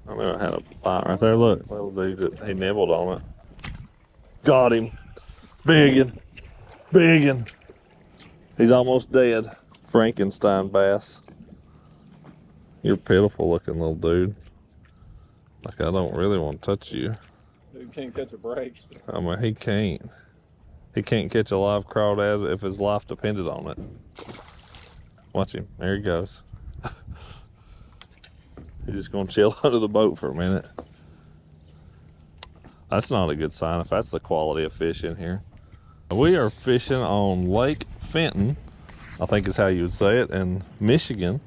I knew I had a bite right there. Look, little dude, he nibbled on it. Got him. Biggin. Biggin. He's almost dead. Frankenstein bass. You're pitiful looking little dude. Like, I don't really want to touch you. He can't catch a break. I mean, he can't. He can't catch a live crawdad if his life depended on it. Watch him. There he goes. He's just gonna chill under the boat for a minute. That's not a good sign if that's the quality of fish in here. We are fishing on Lake Fenton, I think is how you would say it, in Michigan.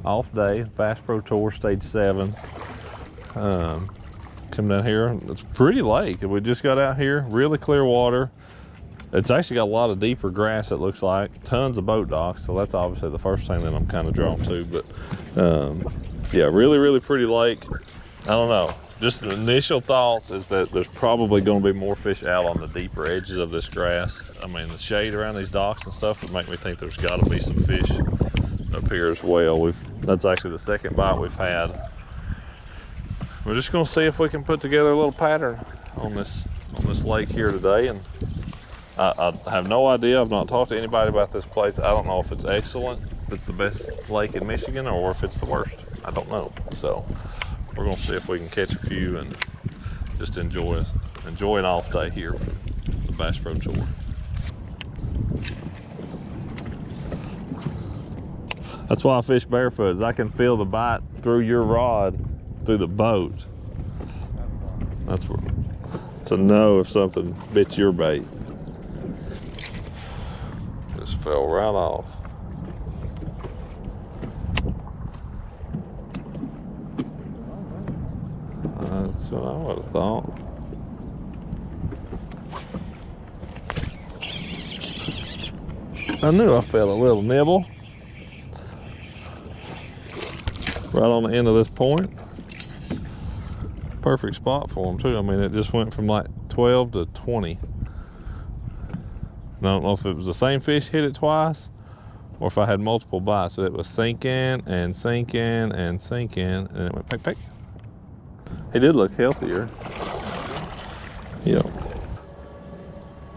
Off day, Bass Pro Tour, Stage 7. Come down here, it's a pretty lake. We just got out here, really clear water. It's actually got a lot of deeper grass, it looks like. Tons of boat docks, so that's obviously the first thing that I'm kind of drawn to. But yeah, really, really pretty lake. I don't know. Just the initial thoughts is that there's probably going to be more fish out on the deeper edges of this grass. I mean, the shade around these docks and stuff would make me think there's got to be some fish up here as well. That's actually the second bite we've had. We're just going to see if we can put together a little pattern on this lake here today. And I have no idea. I've not talked to anybody about this place. I don't know if it's excellent, if it's the best lake in Michigan, or if it's the worst. I don't know. So we're gonna see if we can catch a few and just enjoy an off day here for the Bass Pro Tour. That's why I fish barefoot, is I can feel the bite through your rod, through the boat. That's what, to know if something bit your bait. Just fell right off. That's what I would have thought. I knew I felt a little nibble right on the end of this point. Perfect spot for them too. I mean, it just went from like 12 to 20. I don't know if it was the same fish hit it twice or if I had multiple bites. So it was sinking and sinking and sinking, and it went peck, peck. He did look healthier. Yeah.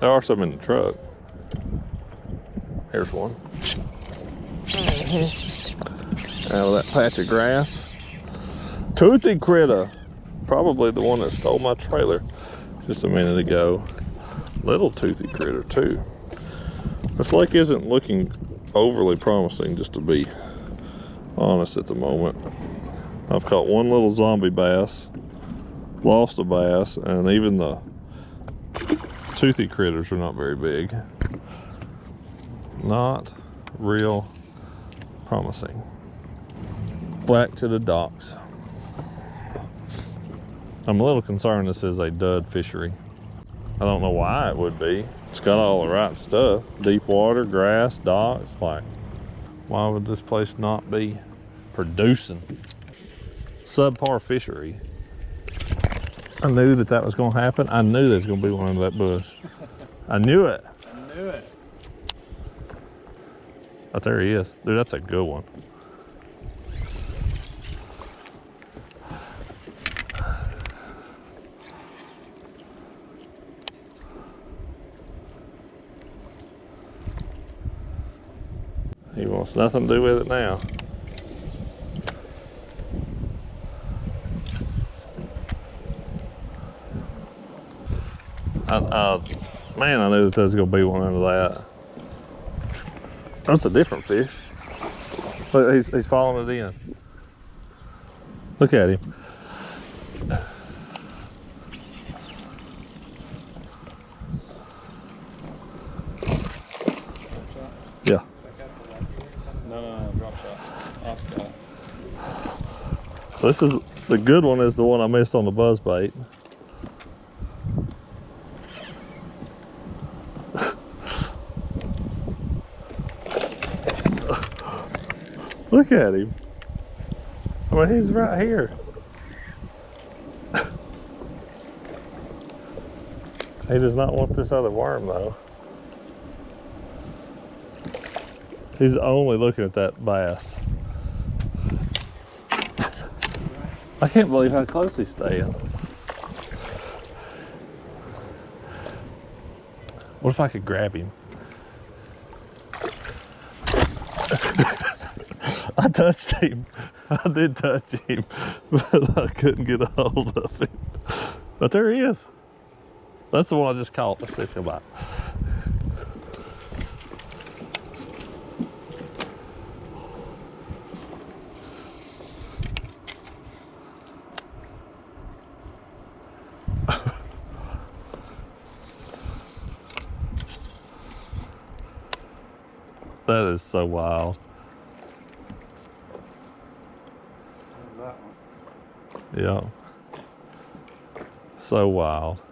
There are some in the truck. Here's one. Out of that patch of grass. Toothy critter. Probably the one that stole my trailer just a minute ago. Little toothy critter too. This lake isn't looking overly promising, just to be honest at the moment. I've caught one little zombie bass, lost a bass, and even the toothy critters are not very big. Not real promising. Back to the docks. I'm a little concerned this is a dud fishery. I don't know why it would be. It's got all the right stuff. Deep water, grass, docks. Like, why would this place not be producing? Subpar fishery. I knew that was going to happen. I knew there was going to be one under that bush. I knew it. I knew it. Oh, there he is. Dude, that's a good one. He wants nothing to do with it now. Man, I knew that there was going to be one under that. That's a different fish. Look, he's following it in. Look at him. Yeah. No, drop shot. Off shot. So this is, the good one is the one I missed on the buzz bait. Look at him. I mean, he's right here. He does not want this other worm though. He's only looking at that bass. I can't believe how close he's staying. What if I could grab him? I touched him. I did touch him, but I couldn't get a hold of him. But there he is. That's the one I just caught. Let's see if he'll bite. That is so wild. That one. Yeah. So wild.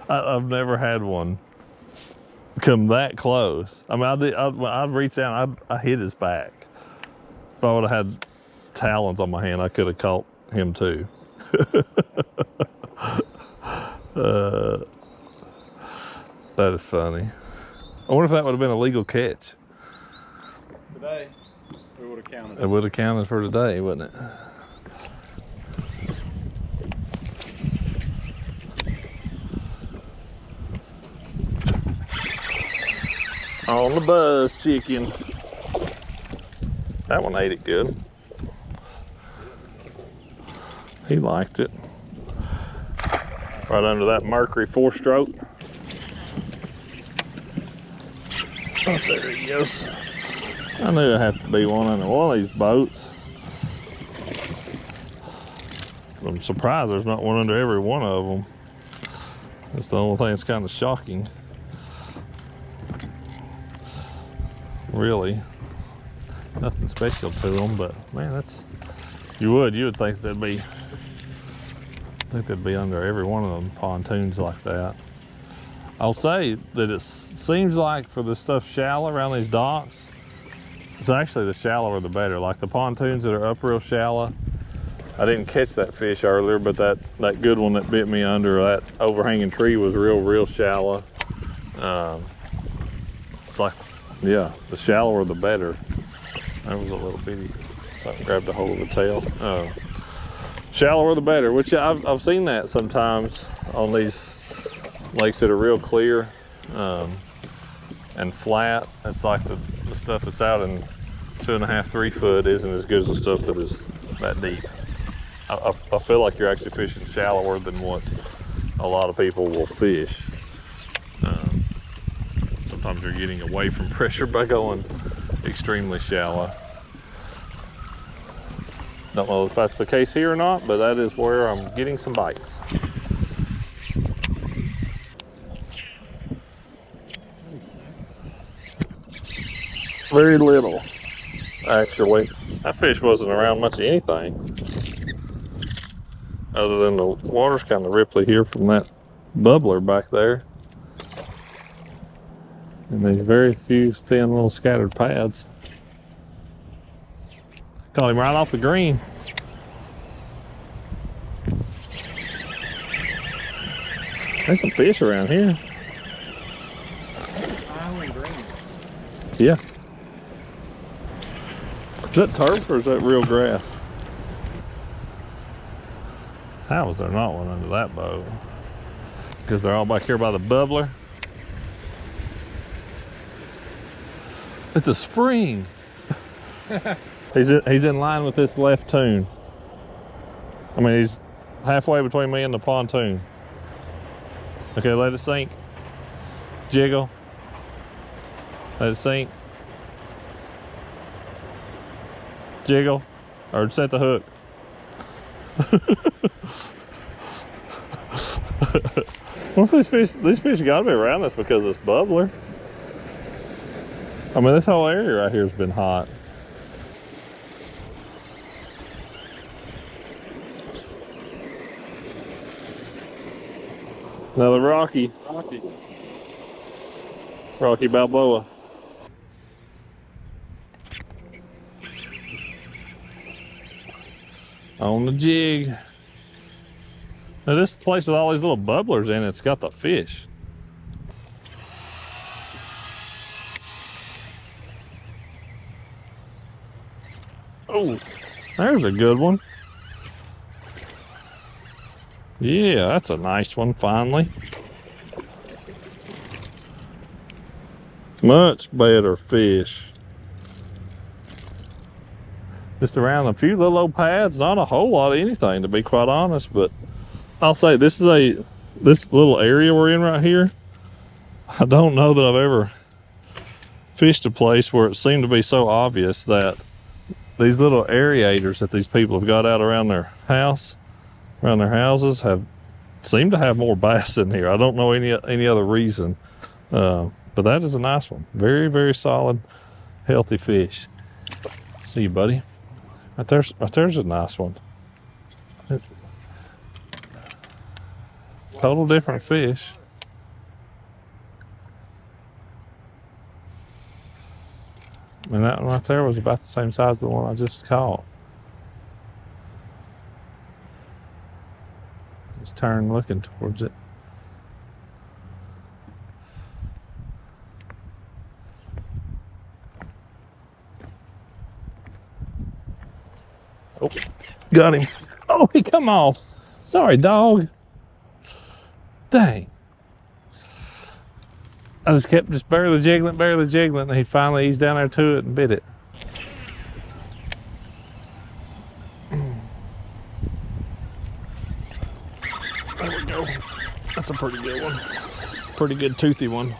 I've never had one come that close. I mean, I reached down, I hit his back. If I would have had talons on my hand, I could have caught him too. That is funny. I wonder if that would have been a legal catch. Today, we would have counted. It would have counted for today, wouldn't it? On the buzz, chicken. That one ate it good. He liked it. Right under that Mercury 4-stroke. Oh, there he is. I knew it had to be one under one of these boats. I'm surprised there's not one under every one of them. That's the only thing that's kind of shocking. Really. Nothing special to them, but man, that's, you would think they'd be, under every one of them pontoons like that. I'll say that it seems like for the stuff shallow around these docks, it's actually the shallower the better. Like the pontoons that are up real shallow, I didn't catch that fish earlier, but that good one that bit me under that overhanging tree was real shallow. It's like, yeah, the shallower the better. That was a little bitty, something grabbed a hold of the tail. Shallower the better, which I've seen that sometimes on these lakes that are real clear and flat. It's like the stuff that's out in 2.5, 3 foot isn't as good as the stuff that is that deep. I feel like you're actually fishing shallower than what a lot of people will fish. Sometimes you're getting away from pressure by going extremely shallow. Don't know if that's the case here or not, but that is where I'm getting some bites. Very little, actually. That fish wasn't around much of anything, other than the water's kind of ripply here from that bubbler back there. And these very few thin little scattered pads. Caught him right off the green. There's some fish around here. Island green. Yeah. Is that turf or is that real grass? How was there not one under that boat? Because they're all back here by the bubbler. It's a spring. He's in line with this left tune. I mean, he's halfway between me and the pontoon. Okay, let it sink. Jiggle. Let it sink. Jiggle. Or set the hook. What if these fish gotta be around us because of this bubbler? I mean, this whole area right here has been hot. Another Rocky Balboa. On the jig. Now this place with all these little bubblers in it's got the fish. Oh, there's a good one. Yeah, that's a nice one, finally. Much better fish. Just around a few little old pads, not a whole lot of anything, to be quite honest, but I'll say this little area we're in right here, I don't know that I've ever fished a place where it seemed to be so obvious that these little aerators that these people have got out around their house, around their houses, have seemed to have more bass in here. I don't know any other reason, but that is a nice one. Very, very solid, healthy fish. See you, buddy. Right there's a nice one. Total different fish. And that one right there was about the same size as the one I just caught. Let's turn looking towards it. Oh, got him. Oh, he come off. Sorry, dog. Dang. I just kept barely jiggling, and he finally eased down there to it and bit it. There we go. That's a pretty good one. Pretty good toothy one.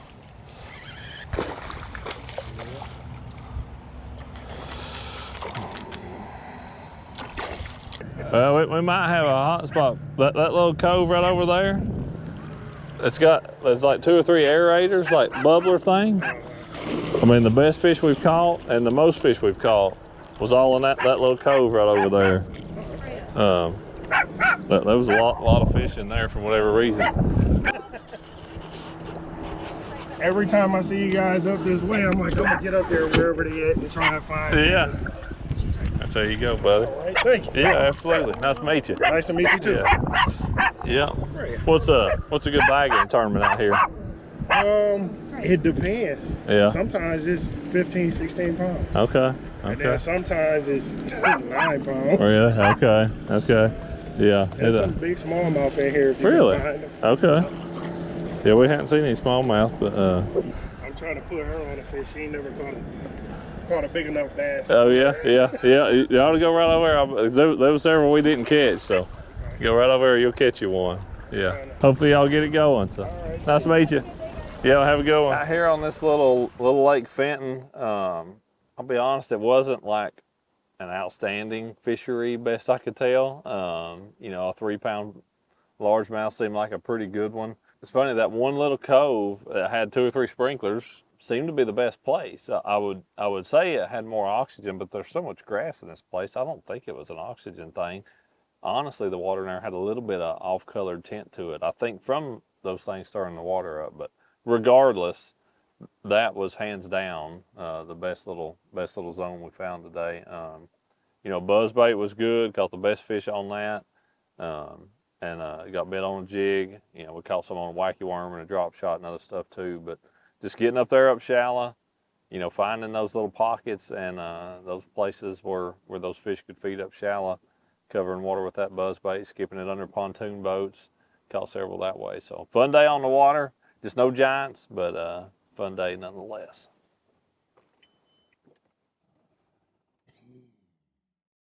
Well, we might have a hot spot. That little cove right over there, there's like 2 or 3 aerators, like bubbler things. I mean, the best fish we've caught and the most fish we've caught was all in that little cove right over there. There was a lot of fish in there for whatever reason. Every time I see you guys up this way, I'm like, I'm gonna get up there wherever they at and try to find. Yeah. There you go, buddy. All right, thank you. Yeah, absolutely. Nice to meet you. Nice to meet you too. Yeah. What's a good bagging tournament out here? It depends. Yeah. Sometimes it's 15, 16 pounds. Okay. And then sometimes it's 9 pounds. Oh yeah. Okay. Yeah. There's some big smallmouth in here if you really? can find them. Okay. Yeah, we haven't seen any smallmouth, but I'm trying to put her on a fish. She ain't never caught a big enough bass. Oh yeah. You ought to go right over there. There was several we didn't catch, so go right over there. You'll catch you one. Yeah. Hopefully y'all get it going. So nice to meet you. Yeah, have a good one. Out here on this little Lake Fenton, I'll be honest, it wasn't like an outstanding fishery, best I could tell. You know, a 3-pound largemouth seemed like a pretty good one. It's funny, that one little cove that had 2 or 3 sprinklers seemed to be the best place. I would say it had more oxygen, but there's so much grass in this place, I don't think it was an oxygen thing. Honestly, the water in there had a little bit of off-colored tint to it. I think from those things stirring the water up, but regardless, that was hands down the best little zone we found today. You know, buzzbait was good, caught the best fish on that, and got bit on a jig. You know, we caught some on a wacky worm and a drop shot and other stuff too. But just getting up there up shallow, you know, finding those little pockets and those places where those fish could feed up shallow, covering water with that buzzbait, skipping it under pontoon boats, caught several that way. So fun day on the water. Just no giants, but fun day nonetheless.